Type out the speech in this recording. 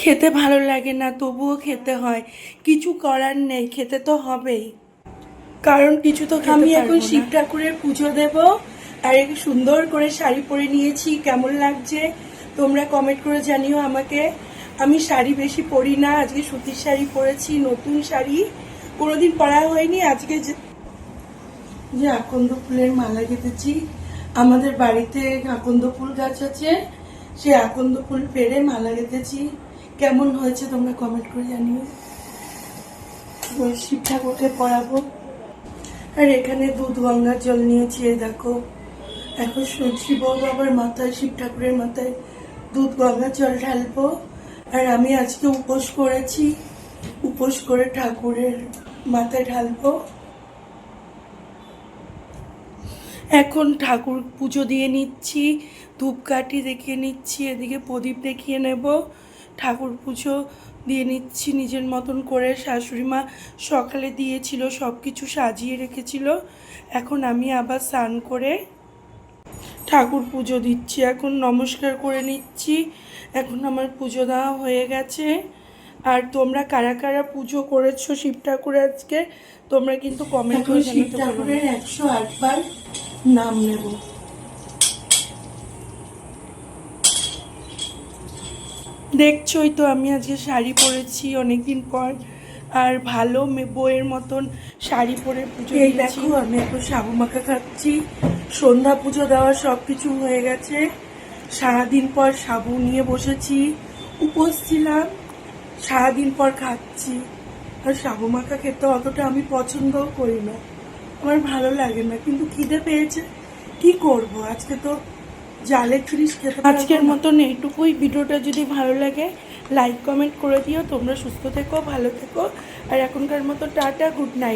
খেতে ভালো লাগে না, তবুও খেতে হয়। কিছু করার নেই, খেতে তো হবেই, কারণ কিছু তো আমি এখন শিব ঠাকুরের পুজো দেব। আর একটু সুন্দর করে শাড়ি পরে নিয়েছি, কেমন লাগছে তোমরা কমেন্ট করে জানিও আমাকে। আমি শাড়ি বেশি পরি না, আজকে সুতির শাড়ি পরেছি, নতুন শাড়ি, কোনোদিন পরা হয়নি। আজকে যে আকন্দ ফুলের মালা গেঁথেছি, আমাদের বাড়িতে আকন্দ ফুল গাছ আছে, সে আকন্দ ফুল পেড়ে মালা গেঁথেছি। কেমন হয়েছে তোমরা কমেন্ট করে জানিও। শিব ঠাকুরকে পরাবো। আর এখানে দুধ গঙ্গার জল নিয়েছি, দেখো। এখন শিব বাবার মাথায়, শিব ঠাকুরের মাথায় দুধ গঙ্গার জল ঢালবো। আর আমি আজকে উপোস করেছি, উপোস করে ঠাকুরের মাথায় ঢালবো। এখন ঠাকুর পুজো দিয়ে নিচ্ছি, ধূপকাঠি দেখিয়ে নিচ্ছি, এদিকে প্রদীপ দেখিয়ে নেব। ঠাকুর পুজো দিয়ে নিচ্ছি নিজের মতন করে। শাশুড়ি মা সকালে দিয়েছিল, সব কিছু সাজিয়ে রেখেছিল। এখন আমি আবার স্নান করে ঠাকুর পুজো দিচ্ছি। এখন নমস্কার করে নিচ্ছি। এখন আমার পুজো দেওয়া হয়ে গেছে। আর তোমরা কারা কারা পুজো করেছো শিব ঠাকুর আজকে, তোমরা কিন্তু কমেন্ট করে শিব ঠাকুরের 108 বার নাম নেব। দেখছোই তো আমি আজকে শাড়ি পরেছি অনেকদিন পর, আর ভালো বইয়ের মতন শাড়ি পরে পুজো। এই দেখো আমি এখন সাবু মাখা খাচ্ছি। সন্ধ্যা পুজো দেওয়া সব কিছু হয়ে গেছে। সারাদিন পর সাবু নিয়ে বসেছি, উপোস ছিলাম, সারাদিন পর খাচ্ছি। আর সাবু মাখা খেতে অতটা আমি পছন্দও করি না, আমার ভালো লাগে না, কিন্তু খিদে পেয়েছে, কি করব। আজকে তো জালের জিনিস খেতে। আজকের মতন এইটুকুই। ভিডিওটা যদি ভালো লাগে লাইক কমেন্ট করে দিও। তোমরা সুস্থ থেকো, ভালো থেকো। আর এখনকার মতো টাটা, গুড নাইট।